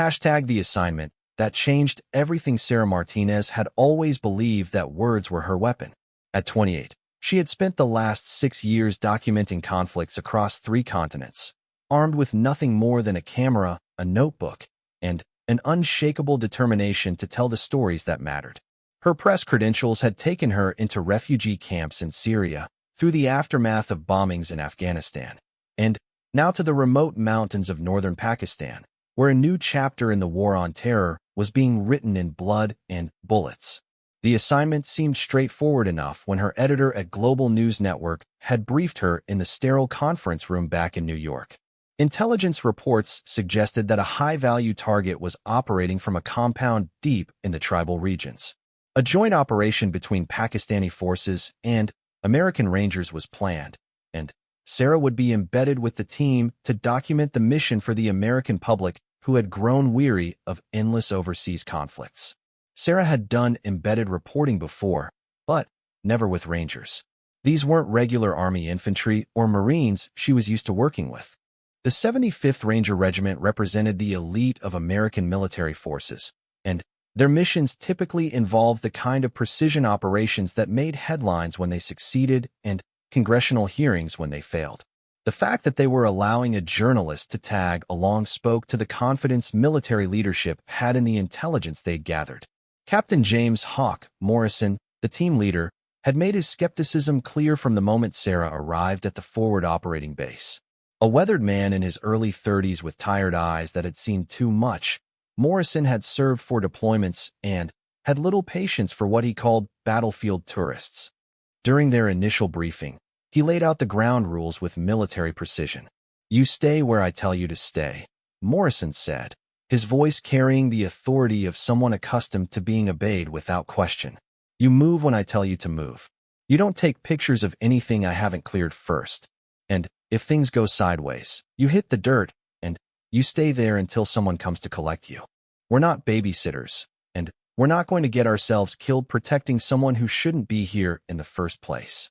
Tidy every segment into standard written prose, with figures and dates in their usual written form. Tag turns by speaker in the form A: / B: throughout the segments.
A: Hashtag the assignment that changed everything. Sarah Martinez had always believed that words were her weapon. At 28, she had spent the last 6 years documenting conflicts across 3 continents, armed with nothing more than a camera, a notebook, and an unshakable determination to tell the stories that mattered. Her press credentials had taken her into refugee camps in Syria, through the aftermath of bombings in Afghanistan, and now to the remote mountains of northern Pakistan, where a new chapter in the war on terror was being written in blood and bullets. The assignment seemed straightforward enough when her editor at Global News Network had briefed her in the sterile conference room back in New York. Intelligence reports suggested that a high-value target was operating from a compound deep in the tribal regions. A joint operation between Pakistani forces and American Rangers was planned, and Sarah would be embedded with the team to document the mission for the American public who had grown weary of endless overseas conflicts. Sarah had done embedded reporting before, but never with Rangers. These weren't regular Army infantry or Marines she was used to working with. The 75th Ranger Regiment represented the elite of American military forces, and their missions typically involved the kind of precision operations that made headlines when they succeeded and congressional hearings when they failed. The fact that they were allowing a journalist to tag along spoke to the confidence military leadership had in the intelligence they'd gathered. Captain James Hawk Morrison, the team leader, had made his skepticism clear from the moment Sarah arrived at the forward operating base. A weathered man in his early 30s with tired eyes that had seen too much, Morrison had served 4 deployments and had little patience for what he called battlefield tourists. During their initial briefing, he laid out the ground rules with military precision. "You stay where I tell you to stay," Morrison said, his voice carrying the authority of someone accustomed to being obeyed without question. "You move when I tell you to move. You don't take pictures of anything I haven't cleared first. And if things go sideways, you hit the dirt, and you stay there until someone comes to collect you. We're not babysitters, and we're not going to get ourselves killed protecting someone who shouldn't be here in the first place."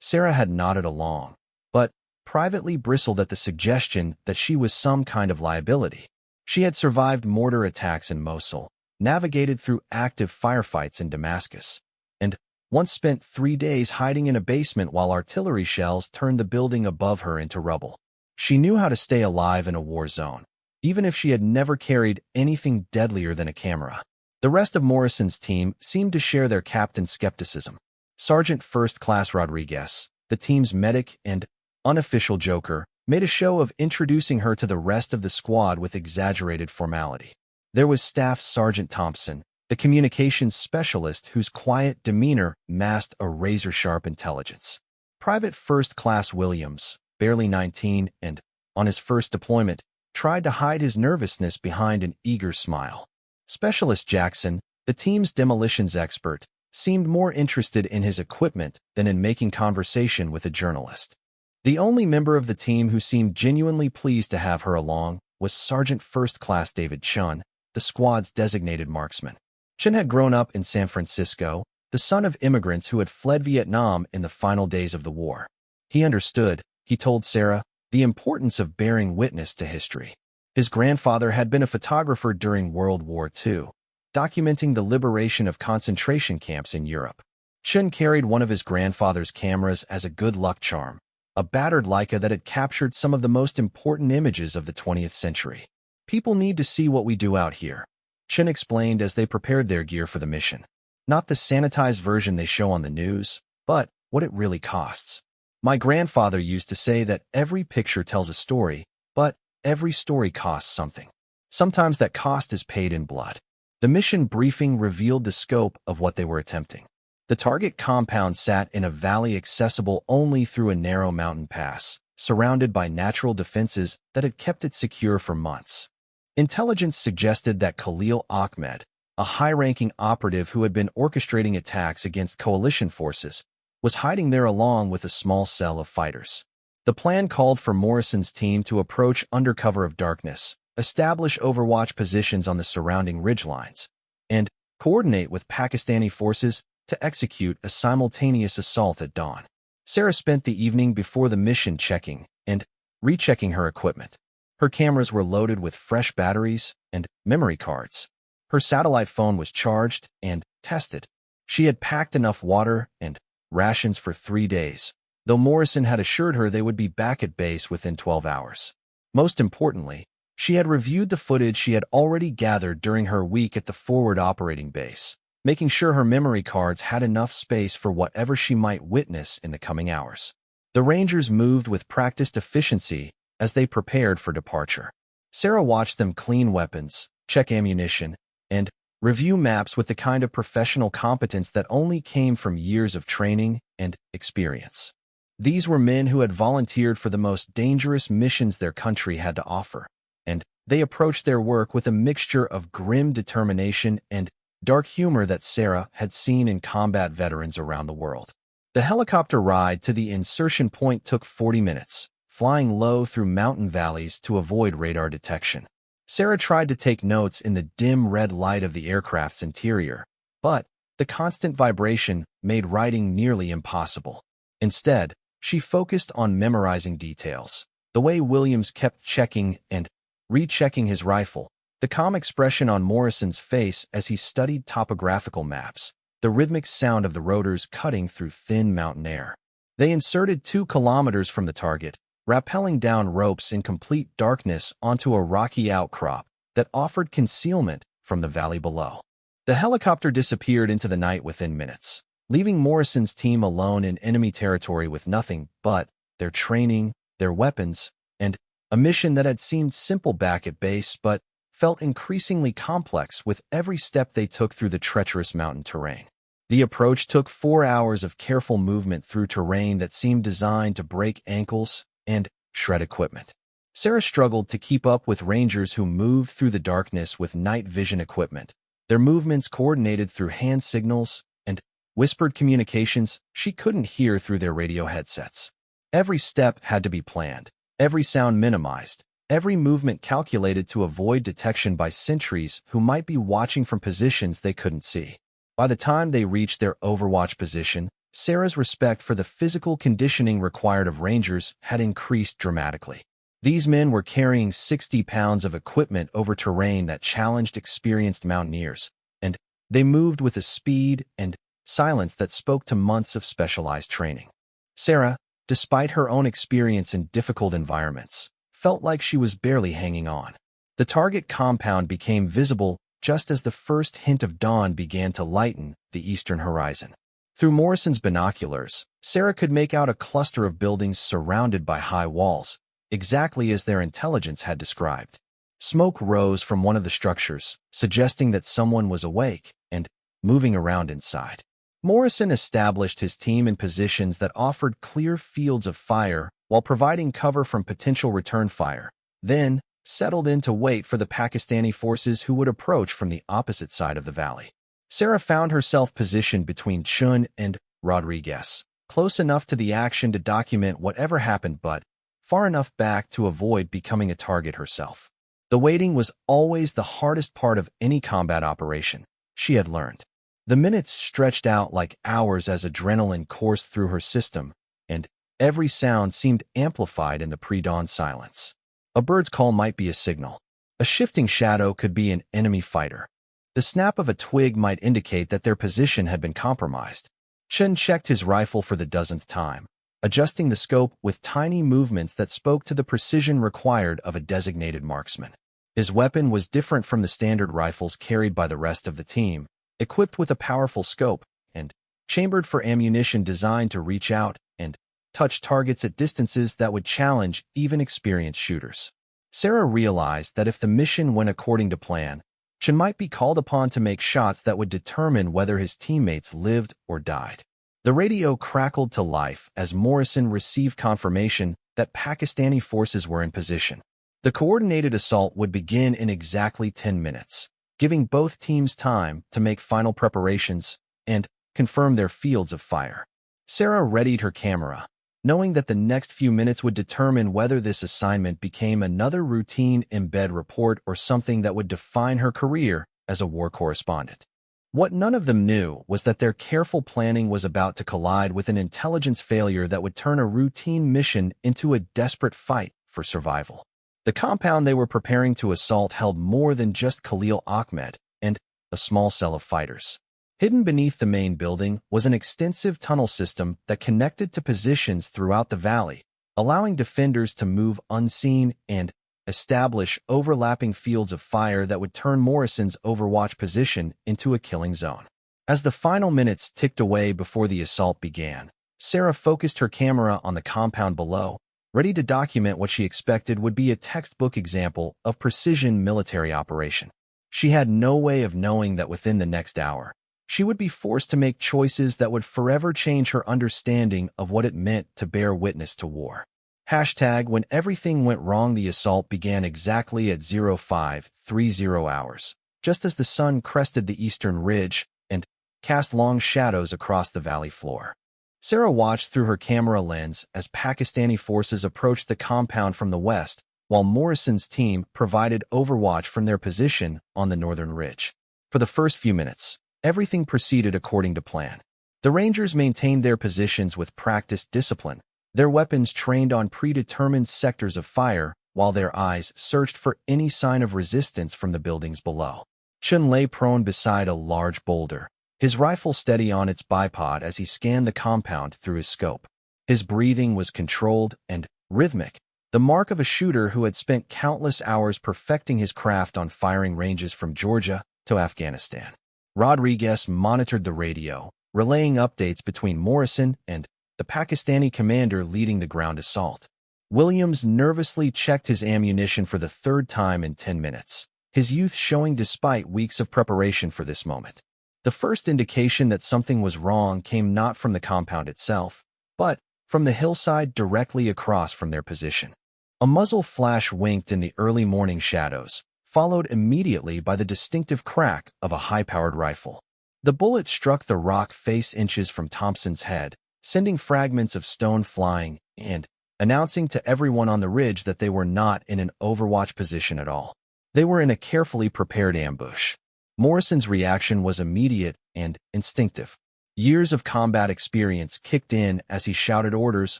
A: Sarah had nodded along, but privately bristled at the suggestion that she was some kind of liability. She had survived mortar attacks in Mosul, navigated through active firefights in Damascus, and once spent 3 days hiding in a basement while artillery shells turned the building above her into rubble. She knew how to stay alive in a war zone, even if she had never carried anything deadlier than a camera. The rest of Morrison's team seemed to share their captain's skepticism. Sergeant First Class Rodriguez, the team's medic and unofficial joker, made a show of introducing her to the rest of the squad with exaggerated formality. There was Staff Sergeant Thompson, the communications specialist whose quiet demeanor masked a razor-sharp intelligence. Private First Class Williams, barely 19 and, on his first deployment, tried to hide his nervousness behind an eager smile. Specialist Jackson, the team's demolitions expert, seemed more interested in his equipment than in making conversation with a journalist. The only member of the team who seemed genuinely pleased to have her along was Sergeant First Class David Chun, the squad's designated marksman. Chun had grown up in San Francisco, the son of immigrants who had fled Vietnam in the final days of the war. He understood, he told Sarah, the importance of bearing witness to history. His grandfather had been a photographer during World War II, documenting the liberation of concentration camps in Europe. Chun carried one of his grandfather's cameras as a good luck charm, a battered Leica that had captured some of the most important images of the 20th century. "People need to see what we do out here," Chun explained as they prepared their gear for the mission. "Not the sanitized version they show on the news, but what it really costs. My grandfather used to say that every picture tells a story, but every story costs something. Sometimes that cost is paid in blood." The mission briefing revealed the scope of what they were attempting. The target compound sat in a valley accessible only through a narrow mountain pass, surrounded by natural defenses that had kept it secure for months. Intelligence suggested that Khalil Ahmed, a high-ranking operative who had been orchestrating attacks against coalition forces, was hiding there along with a small cell of fighters. The plan called for Morrison's team to approach under cover of darkness, establish overwatch positions on the surrounding ridgelines, and coordinate with Pakistani forces to execute a simultaneous assault at dawn. Sarah spent the evening before the mission checking and rechecking her equipment. Her cameras were loaded with fresh batteries and memory cards. Her satellite phone was charged and tested. She had packed enough water and rations for 3 days, though Morrison had assured her they would be back at base within 12 hours. Most importantly, she had reviewed the footage she had already gathered during her week at the forward operating base, making sure her memory cards had enough space for whatever she might witness in the coming hours. The Rangers moved with practiced efficiency as they prepared for departure. Sarah watched them clean weapons, check ammunition, and review maps with the kind of professional competence that only came from years of training and experience. These were men who had volunteered for the most dangerous missions their country had to offer, and they approached their work with a mixture of grim determination and dark humor that Sarah had seen in combat veterans around the world. The helicopter ride to the insertion point took 40 minutes, flying low through mountain valleys to avoid radar detection. Sarah tried to take notes in the dim red light of the aircraft's interior, but the constant vibration made writing nearly impossible. Instead, she focused on memorizing details, the way Williams kept checking and rechecking his rifle, the calm expression on Morrison's face as he studied topographical maps, the rhythmic sound of the rotors cutting through thin mountain air. They inserted 2 kilometers from the target, rappelling down ropes in complete darkness onto a rocky outcrop that offered concealment from the valley below. The helicopter disappeared into the night within minutes, leaving Morrison's team alone in enemy territory with nothing but their training, their weapons, and a mission that had seemed simple back at base but felt increasingly complex with every step they took through the treacherous mountain terrain. The approach took 4 hours of careful movement through terrain that seemed designed to break ankles and shred equipment. Sarah struggled to keep up with Rangers who moved through the darkness with night vision equipment, their movements coordinated through hand signals and whispered communications she couldn't hear through their radio headsets. Every step had to be planned, every sound minimized, every movement calculated to avoid detection by sentries who might be watching from positions they couldn't see. By the time they reached their overwatch position, Sarah's respect for the physical conditioning required of Rangers had increased dramatically. These men were carrying 60 pounds of equipment over terrain that challenged experienced mountaineers, and they moved with a speed and silence that spoke to months of specialized training. Sarah, despite her own experience in difficult environments, felt like she was barely hanging on. The target compound became visible just as the first hint of dawn began to lighten the eastern horizon. Through Morrison's binoculars, Sarah could make out a cluster of buildings surrounded by high walls, exactly as their intelligence had described. Smoke rose from one of the structures, suggesting that someone was awake and moving around inside. Morrison established his team in positions that offered clear fields of fire while providing cover from potential return fire, then settled in to wait for the Pakistani forces who would approach from the opposite side of the valley. Sarah found herself positioned between Chun and Rodriguez, close enough to the action to document whatever happened but far enough back to avoid becoming a target herself. The waiting was always the hardest part of any combat operation, she had learned. The minutes stretched out like hours as adrenaline coursed through her system, and every sound seemed amplified in the pre-dawn silence. A bird's call might be a signal. A shifting shadow could be an enemy fighter. The snap of a twig might indicate that their position had been compromised. Chen checked his rifle for the dozenth time, adjusting the scope with tiny movements that spoke to the precision required of a designated marksman. His weapon was different from the standard rifles carried by the rest of the team, equipped with a powerful scope and chambered for ammunition designed to reach out and touch targets at distances that would challenge even experienced shooters. Sarah realized that if the mission went according to plan, Chen might be called upon to make shots that would determine whether his teammates lived or died. The radio crackled to life as Morrison received confirmation that Pakistani forces were in position. The coordinated assault would begin in exactly 10 minutes, giving both teams time to make final preparations and confirm their fields of fire. Sarah readied her camera, knowing that the next few minutes would determine whether this assignment became another routine embed report or something that would define her career as a war correspondent. What none of them knew was that their careful planning was about to collide with an intelligence failure that would turn a routine mission into a desperate fight for survival. The compound they were preparing to assault held more than just Khalil Ahmed and a small cell of fighters. Hidden beneath the main building was an extensive tunnel system that connected to positions throughout the valley, allowing defenders to move unseen and establish overlapping fields of fire that would turn Morrison's Overwatch position into a killing zone. As the final minutes ticked away before the assault began, Sarah focused her camera on the compound below, ready to document what she expected would be a textbook example of precision military operation. She had no way of knowing that within the next hour, she would be forced to make choices that would forever change her understanding of what it meant to bear witness to war. When everything went wrong, the assault began exactly at 0530 hours, just as the sun crested the eastern ridge and cast long shadows across the valley floor. Sarah watched through her camera lens as Pakistani forces approached the compound from the west, while Morrison's team provided overwatch from their position on the northern ridge. For the first few minutes, everything proceeded according to plan. The Rangers maintained their positions with practiced discipline, their weapons trained on predetermined sectors of fire, while their eyes searched for any sign of resistance from the buildings below. Chun lay prone beside a large boulder, his rifle steady on its bipod as he scanned the compound through his scope. His breathing was controlled and rhythmic, the mark of a shooter who had spent countless hours perfecting his craft on firing ranges from Georgia to Afghanistan. Rodriguez monitored the radio, relaying updates between Morrison and the Pakistani commander leading the ground assault. Williams nervously checked his ammunition for the third time in 10 minutes, his youth showing despite weeks of preparation for this moment. The first indication that something was wrong came not from the compound itself, but from the hillside directly across from their position. A muzzle flash winked in the early morning shadows, followed immediately by the distinctive crack of a high-powered rifle. The bullet struck the rock face inches from Thompson's head, sending fragments of stone flying and announcing to everyone on the ridge that they were not in an overwatch position at all. They were in a carefully prepared ambush. Morrison's reaction was immediate and instinctive. Years of combat experience kicked in as he shouted orders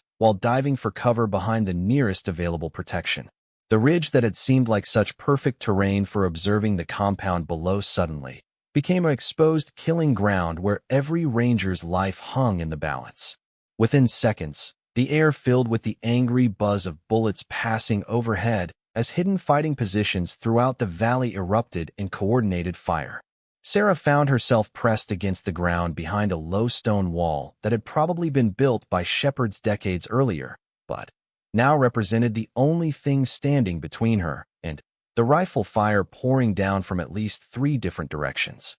A: while diving for cover behind the nearest available protection. The ridge that had seemed like such perfect terrain for observing the compound below suddenly became an exposed killing ground where every ranger's life hung in the balance. Within seconds, the air filled with the angry buzz of bullets passing overhead as hidden fighting positions throughout the valley erupted in coordinated fire. Sarah found herself pressed against the ground behind a low stone wall that had probably been built by shepherds decades earlier, but now represented the only thing standing between her and the rifle fire pouring down from at least 3 different directions.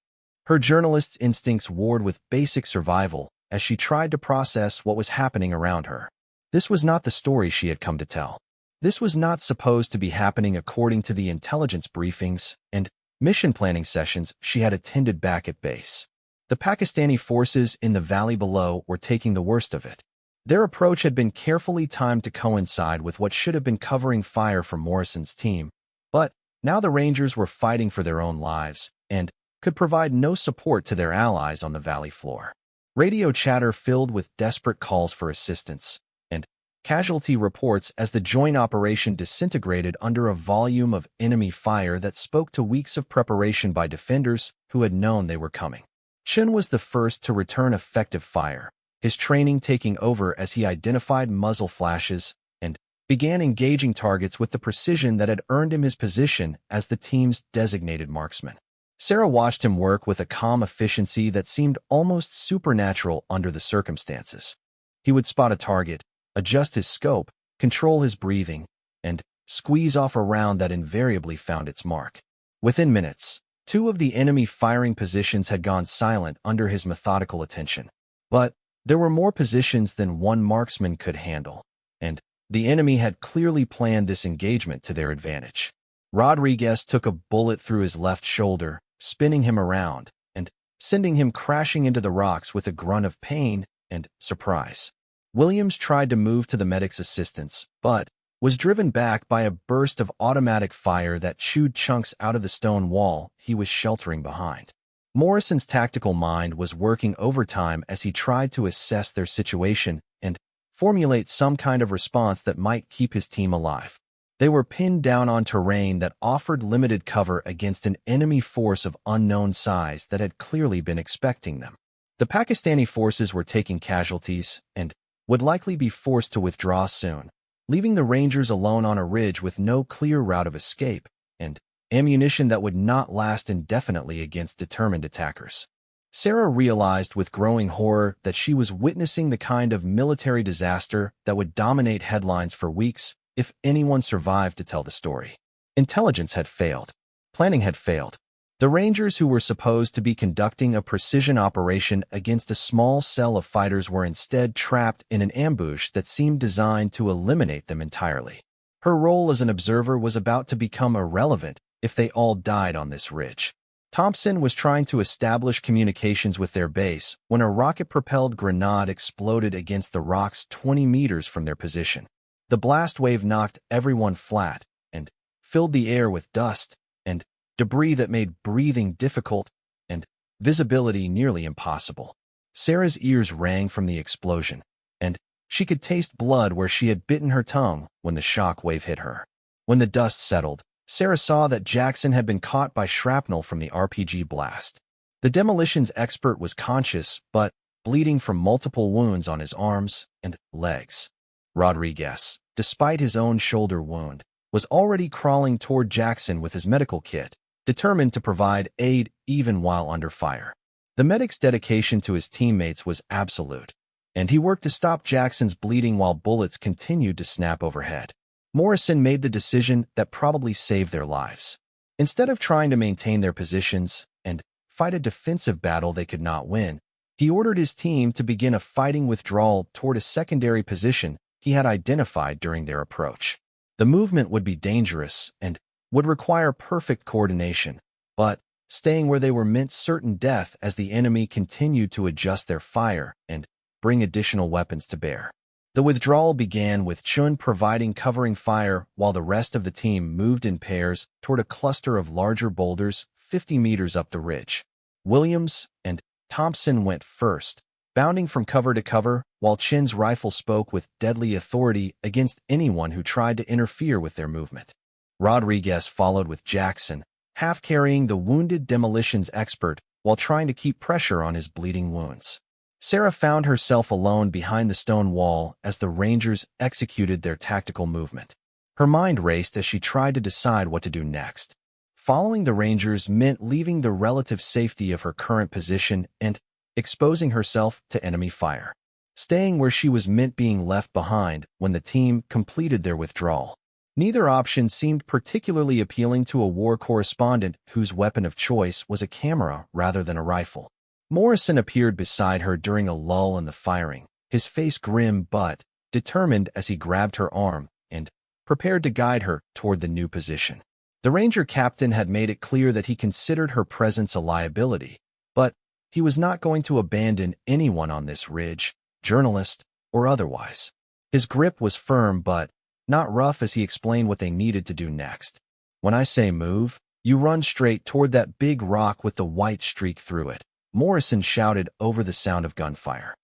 A: Her journalist's instincts warred with basic survival as she tried to process what was happening around her. This was not the story she had come to tell. This was not supposed to be happening according to the intelligence briefings and mission planning sessions she had attended back at base. The Pakistani forces in the valley below were taking the worst of it. Their approach had been carefully timed to coincide with what should have been covering fire from Morrison's team, but now the Rangers were fighting for their own lives and could provide no support to their allies on the valley floor. Radio chatter filled with desperate calls for assistance and casualty reports as the joint operation disintegrated under a volume of enemy fire that spoke to weeks of preparation by defenders who had known they were coming. Chun was the first to return effective fire, his training taking over as he identified muzzle flashes and began engaging targets with the precision that had earned him his position as the team's designated marksman. Sarah watched him work with a calm efficiency that seemed almost supernatural under the circumstances. He would spot a target, adjust his scope, control his breathing, and squeeze off a round that invariably found its mark. Within minutes, 2 of the enemy firing positions had gone silent under his methodical attention. But there were more positions than one marksman could handle, and the enemy had clearly planned this engagement to their advantage. Rodriguez took a bullet through his left shoulder, spinning him around and sending him crashing into the rocks with a grunt of pain and surprise. Williams tried to move to the medic's assistance, but was driven back by a burst of automatic fire that chewed chunks out of the stone wall he was sheltering behind. Morrison's tactical mind was working overtime as he tried to assess their situation and formulate some kind of response that might keep his team alive. They were pinned down on terrain that offered limited cover against an enemy force of unknown size that had clearly been expecting them. The Pakistani forces were taking casualties and would likely be forced to withdraw soon, leaving the Rangers alone on a ridge with no clear route of escape and ammunition that would not last indefinitely against determined attackers. Sarah realized with growing horror that she was witnessing the kind of military disaster that would dominate headlines for weeks if anyone survived to tell the story. Intelligence had failed. Planning had failed. The Rangers, who were supposed to be conducting a precision operation against a small cell of fighters, were instead trapped in an ambush that seemed designed to eliminate them entirely. Her role as an observer was about to become irrelevant if they all died on this ridge. Thompson was trying to establish communications with their base when a rocket-propelled grenade exploded against the rocks 20 meters from their position. The blast wave knocked everyone flat and filled the air with dust and debris that made breathing difficult and visibility nearly impossible. Sarah's ears rang from the explosion, and she could taste blood where she had bitten her tongue when the shock wave hit her. When the dust settled, Sarah saw that Jackson had been caught by shrapnel from the RPG blast. The demolitions expert was conscious, but bleeding from multiple wounds on his arms and legs. Rodriguez, despite his own shoulder wound, was already crawling toward Jackson with his medical kit, determined to provide aid even while under fire. The medic's dedication to his teammates was absolute, and he worked to stop Jackson's bleeding while bullets continued to snap overhead. Morrison made the decision that probably saved their lives. Instead of trying to maintain their positions and fight a defensive battle they could not win, he ordered his team to begin a fighting withdrawal toward a secondary position he had identified during their approach. The movement would be dangerous and would require perfect coordination, but staying where they were meant certain death as the enemy continued to adjust their fire and bring additional weapons to bear. The withdrawal began with Chun providing covering fire while the rest of the team moved in pairs toward a cluster of larger boulders 50 meters up the ridge. Williams and Thompson went first, bounding from cover to cover, while Chin's rifle spoke with deadly authority against anyone who tried to interfere with their movement. Rodriguez followed with Jackson, half carrying the wounded demolitions expert while trying to keep pressure on his bleeding wounds. Sarah found herself alone behind the stone wall as the Rangers executed their tactical movement. Her mind raced as she tried to decide what to do next. Following the Rangers meant leaving the relative safety of her current position and exposing herself to enemy fire. Staying where she was meant being left behind when the team completed their withdrawal. Neither option seemed particularly appealing to a war correspondent whose weapon of choice was a camera rather than a rifle. Morrison appeared beside her during a lull in the firing, his face grim but determined as he grabbed her arm and prepared to guide her toward the new position. The Ranger captain had made it clear that he considered her presence a liability, but he was not going to abandon anyone on this ridge, journalist or otherwise. His grip was firm but not rough as he explained what they needed to do next. When I say move, you run straight toward that big rock with the white streak through it, Morrison shouted over the sound of gunfire.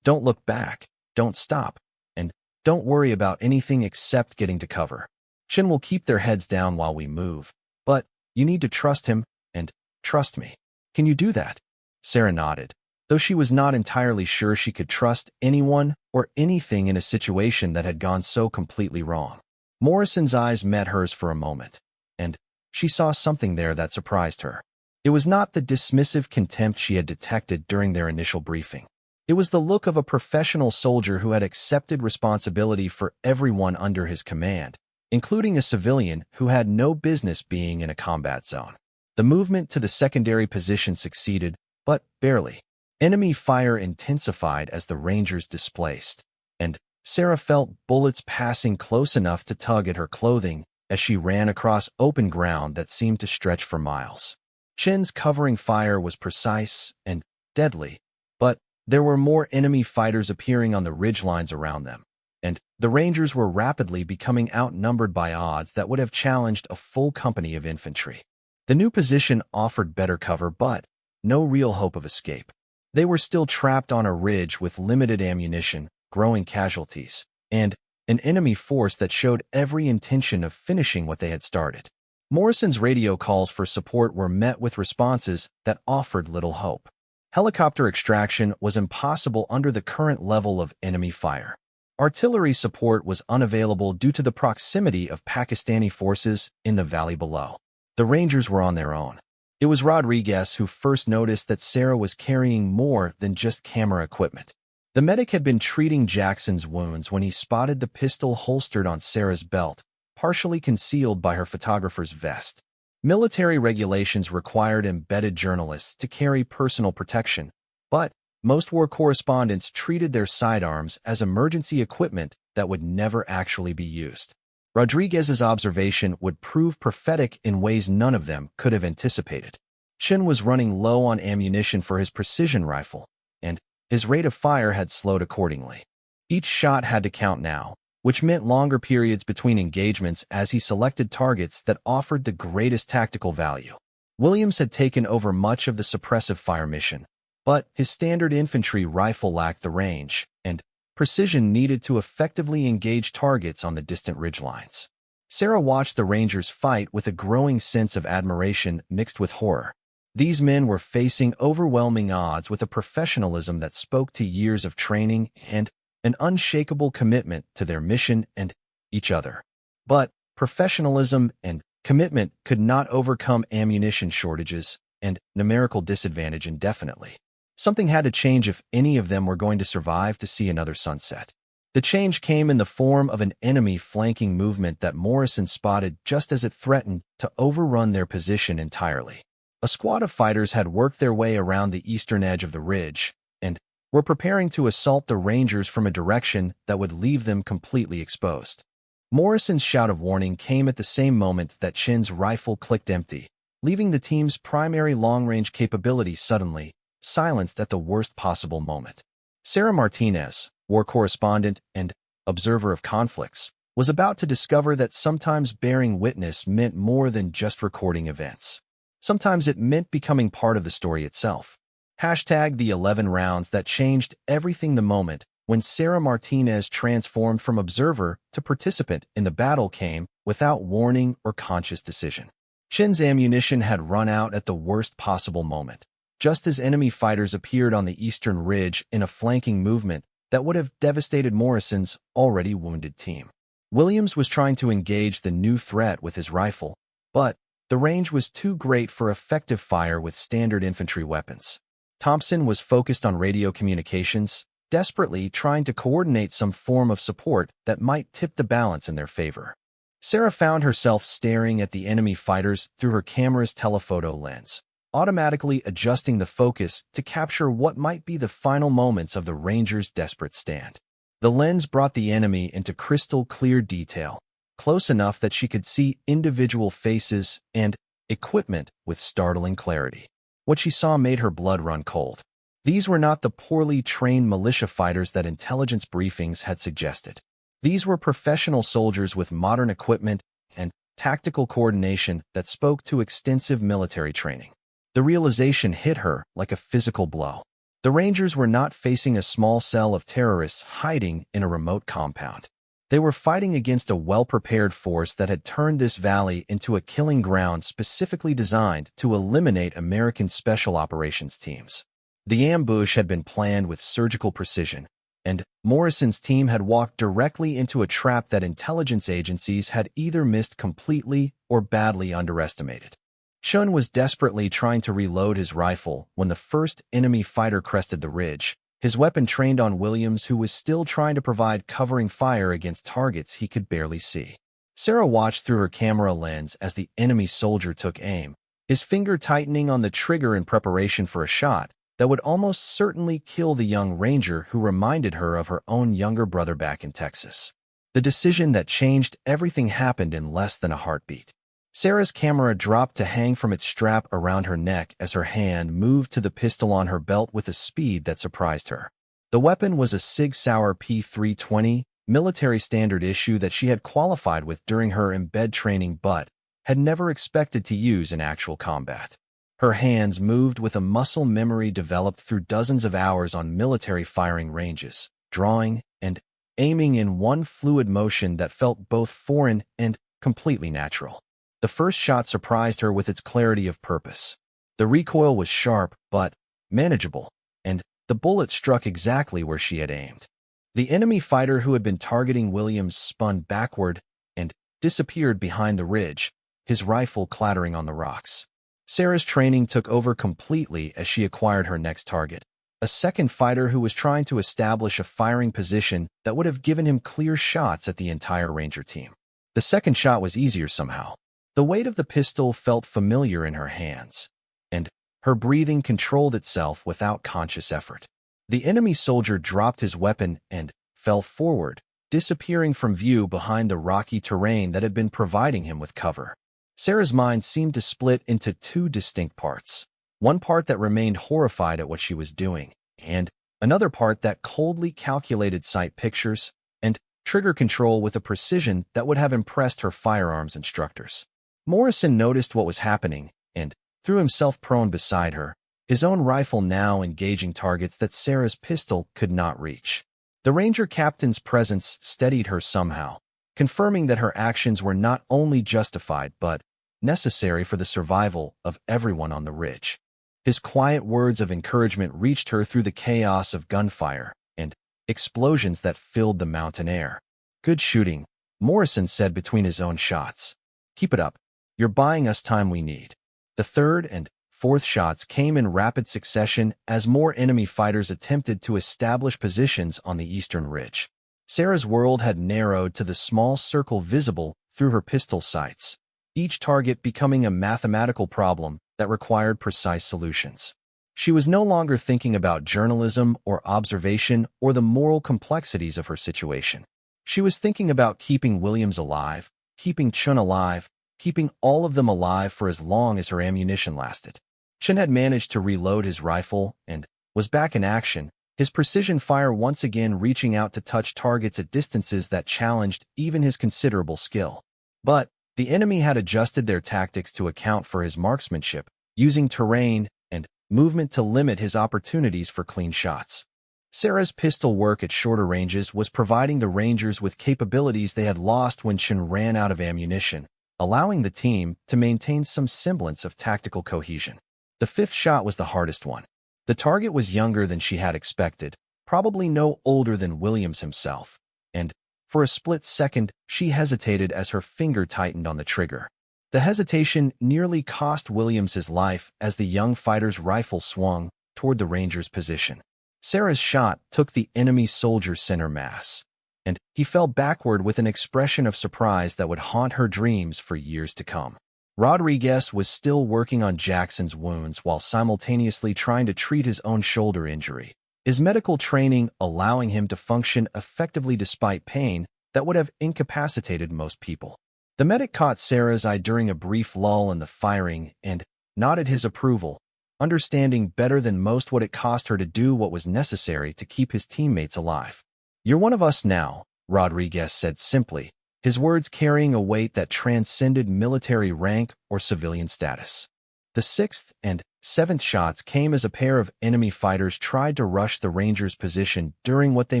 A: Don't look back, don't stop, and don't worry about anything except getting to cover. Chin will keep their heads down while we move, but you need to trust him and trust me. Can you do that? Sarah nodded, though she was not entirely sure she could trust anyone or anything in a situation that had gone so completely wrong. Morrison's eyes met hers for a moment, and she saw something there that surprised her. It was not the dismissive contempt she had detected during their initial briefing. It was the look of a professional soldier who had accepted responsibility for everyone under his command, including a civilian who had no business being in a combat zone. The movement to the secondary position succeeded, but barely. Enemy fire intensified as the Rangers displaced, and Sarah felt bullets passing close enough to tug at her clothing as she ran across open ground that seemed to stretch for miles. Chin's covering fire was precise and deadly, but there were more enemy fighters appearing on the ridgelines around them, and the Rangers were rapidly becoming outnumbered by odds that would have challenged a full company of infantry. The new position offered better cover but no real hope of escape. They were still trapped on a ridge with limited ammunition, growing casualties, and an enemy force that showed every intention of finishing what they had started. Morrison's radio calls for support were met with responses that offered little hope. Helicopter extraction was impossible under the current level of enemy fire. Artillery support was unavailable due to the proximity of Pakistani forces in the valley below. The Rangers were on their own. It was Rodriguez who first noticed that Sarah was carrying more than just camera equipment. The medic had been treating Jackson's wounds when he spotted the pistol holstered on Sarah's belt, partially concealed by her photographer's vest. Military regulations required embedded journalists to carry personal protection, but most war correspondents treated their sidearms as emergency equipment that would never actually be used. Rodriguez's observation would prove prophetic in ways none of them could have anticipated. Chin was running low on ammunition for his precision rifle, and his rate of fire had slowed accordingly. Each shot had to count now, which meant longer periods between engagements as he selected targets that offered the greatest tactical value. Williams had taken over much of the suppressive fire mission, but his standard infantry rifle lacked the range and precision needed to effectively engage targets on the distant ridgelines. Sarah watched the Rangers fight with a growing sense of admiration mixed with horror. These men were facing overwhelming odds with a professionalism that spoke to years of training and an unshakable commitment to their mission and each other. But professionalism and commitment could not overcome ammunition shortages and numerical disadvantage indefinitely. Something had to change if any of them were going to survive to see another sunset. The change came in the form of an enemy flanking movement that Morrison spotted just as it threatened to overrun their position entirely. A squad of fighters had worked their way around the eastern edge of the ridge and were preparing to assault the Rangers from a direction that would leave them completely exposed. Morrison's shout of warning came at the same moment that Chin's rifle clicked empty, leaving the team's primary long-range capability suddenly silenced at the worst possible moment. Sarah Martinez, war correspondent and observer of conflicts, was about to discover that sometimes bearing witness meant more than just recording events. Sometimes it meant becoming part of the story itself. The 11 rounds that changed everything the moment when Sarah Martinez transformed from observer to participant in the battle came without warning or conscious decision. Chin's ammunition had run out at the worst possible moment, just as enemy fighters appeared on the eastern ridge in a flanking movement that would have devastated Morrison's already wounded team. Williams was trying to engage the new threat with his rifle, but the range was too great for effective fire with standard infantry weapons. Thompson was focused on radio communications, desperately trying to coordinate some form of support that might tip the balance in their favor. Sarah found herself staring at the enemy fighters through her camera's telephoto lens, automatically adjusting the focus to capture what might be the final moments of the Rangers' desperate stand. The lens brought the enemy into crystal-clear detail, close enough that she could see individual faces and equipment with startling clarity. What she saw made her blood run cold. These were not the poorly trained militia fighters that intelligence briefings had suggested. These were professional soldiers with modern equipment and tactical coordination that spoke to extensive military training. The realization hit her like a physical blow. The Rangers were not facing a small cell of terrorists hiding in a remote compound. They were fighting against a well-prepared force that had turned this valley into a killing ground specifically designed to eliminate American special operations teams. The ambush had been planned with surgical precision, and Morrison's team had walked directly into a trap that intelligence agencies had either missed completely or badly underestimated. Chun was desperately trying to reload his rifle when the first enemy fighter crested the ridge, his weapon trained on Williams, who was still trying to provide covering fire against targets he could barely see. Sarah watched through her camera lens as the enemy soldier took aim, his finger tightening on the trigger in preparation for a shot that would almost certainly kill the young Ranger who reminded her of her own younger brother back in Texas. The decision that changed everything happened in less than a heartbeat. Sarah's camera dropped to hang from its strap around her neck as her hand moved to the pistol on her belt with a speed that surprised her. The weapon was a Sig Sauer P320, military standard issue that she had qualified with during her embed training but had never expected to use in actual combat. Her hands moved with a muscle memory developed through dozens of hours on military firing ranges, drawing and aiming in one fluid motion that felt both foreign and completely natural. The first shot surprised her with its clarity of purpose. The recoil was sharp, but manageable, and the bullet struck exactly where she had aimed. The enemy fighter who had been targeting Williams spun backward and disappeared behind the ridge, his rifle clattering on the rocks. Sarah's training took over completely as she acquired her next target, a second fighter who was trying to establish a firing position that would have given him clear shots at the entire Ranger team. The second shot was easier somehow. The weight of the pistol felt familiar in her hands, and her breathing controlled itself without conscious effort. The enemy soldier dropped his weapon and fell forward, disappearing from view behind the rocky terrain that had been providing him with cover. Sarah's mind seemed to split into two distinct parts. One part that remained horrified at what she was doing, and another part that coldly calculated sight pictures and trigger control with a precision that would have impressed her firearms instructors. Morrison noticed what was happening and threw himself prone beside her, his own rifle now engaging targets that Sarah's pistol could not reach. The Ranger captain's presence steadied her somehow, confirming that her actions were not only justified but necessary for the survival of everyone on the ridge. His quiet words of encouragement reached her through the chaos of gunfire and explosions that filled the mountain air. "Good shooting," Morrison said between his own shots. "Keep it up. You're buying us time we need." The third and fourth shots came in rapid succession as more enemy fighters attempted to establish positions on the eastern ridge. Sarah's world had narrowed to the small circle visible through her pistol sights, each target becoming a mathematical problem that required precise solutions. She was no longer thinking about journalism or observation or the moral complexities of her situation. She was thinking about keeping Williams alive, keeping Chun alive, keeping all of them alive for as long as her ammunition lasted. Chun had managed to reload his rifle and was back in action, his precision fire once again reaching out to touch targets at distances that challenged even his considerable skill. But the enemy had adjusted their tactics to account for his marksmanship, using terrain and movement to limit his opportunities for clean shots. Sarah's pistol work at shorter ranges was providing the Rangers with capabilities they had lost when Chun ran out of ammunition, allowing the team to maintain some semblance of tactical cohesion. The fifth shot was the hardest one. The target was younger than she had expected, probably no older than Williams himself, and for a split second, she hesitated as her finger tightened on the trigger. The hesitation nearly cost Williams his life as the young fighter's rifle swung toward the Ranger's position. Sarah's shot took the enemy soldier's center mass, and he fell backward with an expression of surprise that would haunt her dreams for years to come. Rodriguez was still working on Jackson's wounds while simultaneously trying to treat his own shoulder injury, his medical training allowing him to function effectively despite pain that would have incapacitated most people. The medic caught Sarah's eye during a brief lull in the firing and nodded his approval, understanding better than most what it cost her to do what was necessary to keep his teammates alive. "You're one of us now," Rodriguez said simply, his words carrying a weight that transcended military rank or civilian status. The sixth and seventh shots came as a pair of enemy fighters tried to rush the Rangers' position during what they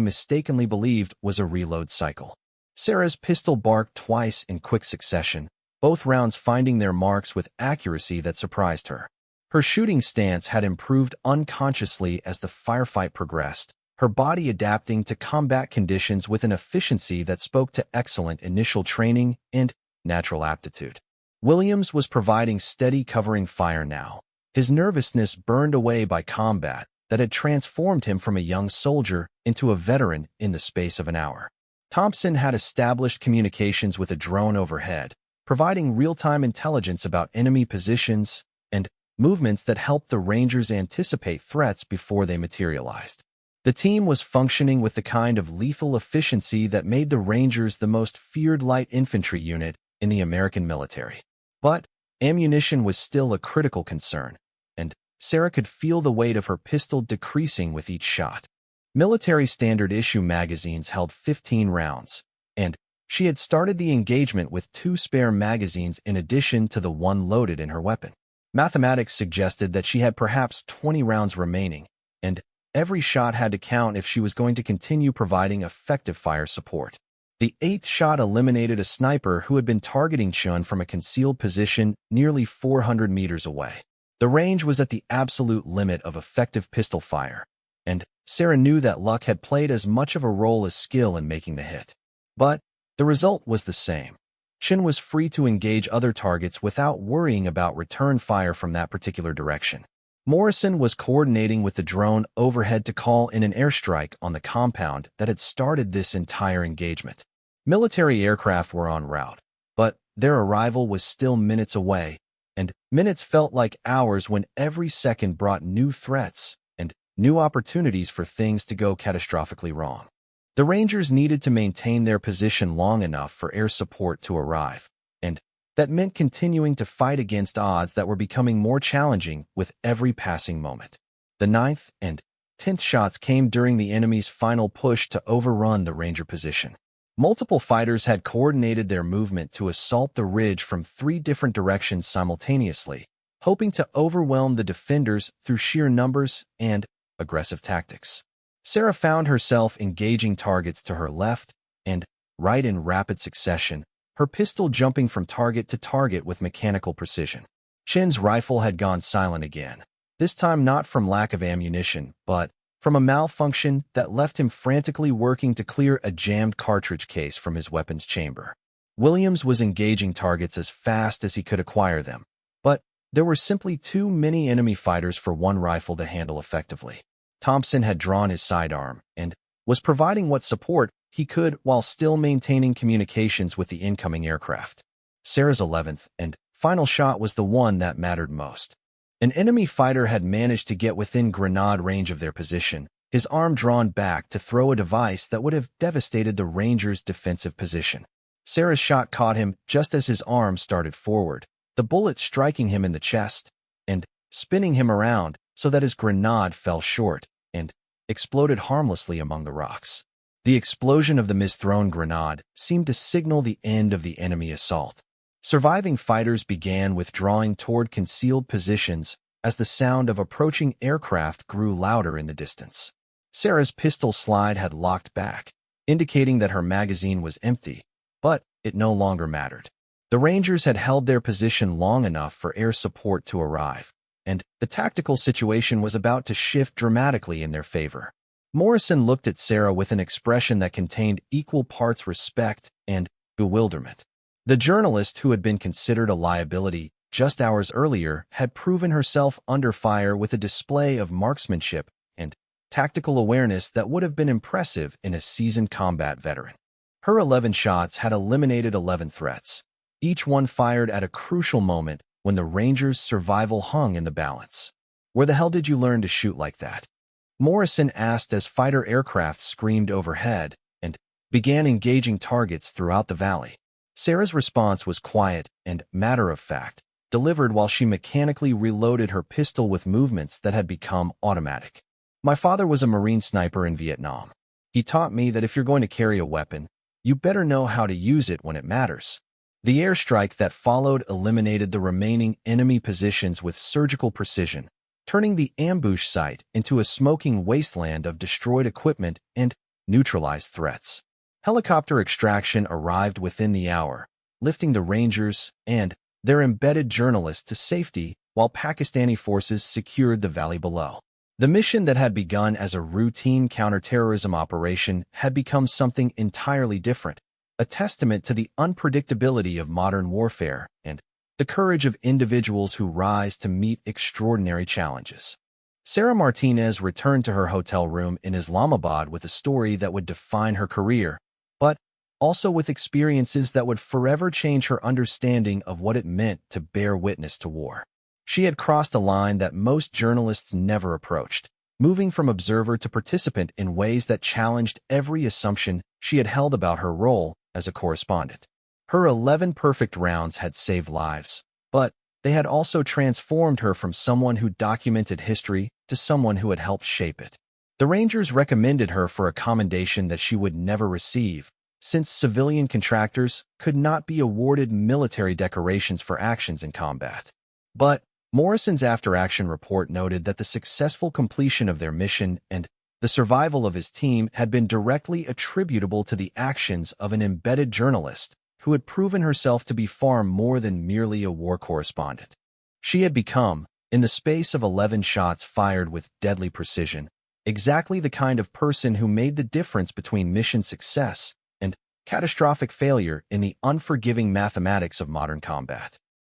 A: mistakenly believed was a reload cycle. Sarah's pistol barked twice in quick succession, both rounds finding their marks with accuracy that surprised her. Her shooting stance had improved unconsciously as the firefight progressed, her body adapting to combat conditions with an efficiency that spoke to excellent initial training and natural aptitude. Williams was providing steady covering fire now, his nervousness burned away by combat that had transformed him from a young soldier into a veteran in the space of an hour. Thompson had established communications with a drone overhead, providing real-time intelligence about enemy positions and movements that helped the Rangers anticipate threats before they materialized. The team was functioning with the kind of lethal efficiency that made the Rangers the most feared light infantry unit in the American military. But ammunition was still a critical concern, and Sarah could feel the weight of her pistol decreasing with each shot. Military standard issue magazines held 15 rounds, and she had started the engagement with 2 spare magazines in addition to the one loaded in her weapon. Mathematics suggested that she had perhaps 20 rounds remaining, and every shot had to count if she was going to continue providing effective fire support. The eighth shot eliminated a sniper who had been targeting Chun from a concealed position nearly 400 meters away. The range was at the absolute limit of effective pistol fire, and Sarah knew that luck had played as much of a role as skill in making the hit. But the result was the same. Chun was free to engage other targets without worrying about return fire from that particular direction. Morrison was coordinating with the drone overhead to call in an airstrike on the compound that had started this entire engagement. Military aircraft were en route, but their arrival was still minutes away, and minutes felt like hours when every second brought new threats and new opportunities for things to go catastrophically wrong. The Rangers needed to maintain their position long enough for air support to arrive, and that meant continuing to fight against odds that were becoming more challenging with every passing moment. The 9th and 10th shots came during the enemy's final push to overrun the Ranger position. Multiple fighters had coordinated their movement to assault the ridge from 3 different directions simultaneously, hoping to overwhelm the defenders through sheer numbers and aggressive tactics. Sarah found herself engaging targets to her left and right in rapid succession, her pistol jumping from target to target with mechanical precision. Chin's rifle had gone silent again, this time not from lack of ammunition, but from a malfunction that left him frantically working to clear a jammed cartridge case from his weapons chamber. Williams was engaging targets as fast as he could acquire them, but there were simply too many enemy fighters for one rifle to handle effectively. Thompson had drawn his sidearm and was providing what support he could while still maintaining communications with the incoming aircraft. Sarah's 11th and final shot was the one that mattered most. An enemy fighter had managed to get within grenade range of their position, his arm drawn back to throw a device that would have devastated the Rangers' defensive position. Sarah's shot caught him just as his arm started forward, the bullet striking him in the chest and spinning him around so that his grenade fell short and exploded harmlessly among the rocks. The explosion of the misthrown grenade seemed to signal the end of the enemy assault. Surviving fighters began withdrawing toward concealed positions as the sound of approaching aircraft grew louder in the distance. Sarah's pistol slide had locked back, indicating that her magazine was empty, but it no longer mattered. The Rangers had held their position long enough for air support to arrive, and the tactical situation was about to shift dramatically in their favor. Morrison looked at Sarah with an expression that contained equal parts respect and bewilderment. The journalist who had been considered a liability just hours earlier had proven herself under fire with a display of marksmanship and tactical awareness that would have been impressive in a seasoned combat veteran. Her 11 shots had eliminated 11 threats, each one fired at a crucial moment when the Rangers' survival hung in the balance. "Where the hell did you learn to shoot like that?" Morrison asked as fighter aircraft screamed overhead and began engaging targets throughout the valley. Sarah's response was quiet and matter-of-fact, delivered while she mechanically reloaded her pistol with movements that had become automatic. "My father was a Marine sniper in Vietnam. He taught me that if you're going to carry a weapon, you better know how to use it when it matters." The airstrike that followed eliminated the remaining enemy positions with surgical precision, turning the ambush site into a smoking wasteland of destroyed equipment and neutralized threats. Helicopter extraction arrived within the hour, lifting the Rangers and their embedded journalists to safety while Pakistani forces secured the valley below. The mission that had begun as a routine counterterrorism operation had become something entirely different, a testament to the unpredictability of modern warfare and the courage of individuals who rise to meet extraordinary challenges. Sarah Martinez returned to her hotel room in Islamabad with a story that would define her career, but also with experiences that would forever change her understanding of what it meant to bear witness to war. She had crossed a line that most journalists never approached, moving from observer to participant in ways that challenged every assumption she had held about her role as a correspondent. Her 11 perfect rounds had saved lives, but they had also transformed her from someone who documented history to someone who had helped shape it. The Rangers recommended her for a commendation that she would never receive, since civilian contractors could not be awarded military decorations for actions in combat. But Morrison's after-action report noted that the successful completion of their mission and the survival of his team had been directly attributable to the actions of an embedded journalist who had proven herself to be far more than merely a war correspondent. She had become, in the space of 11 shots fired with deadly precision, exactly the kind of person who made the difference between mission success and catastrophic failure in the unforgiving mathematics of modern combat.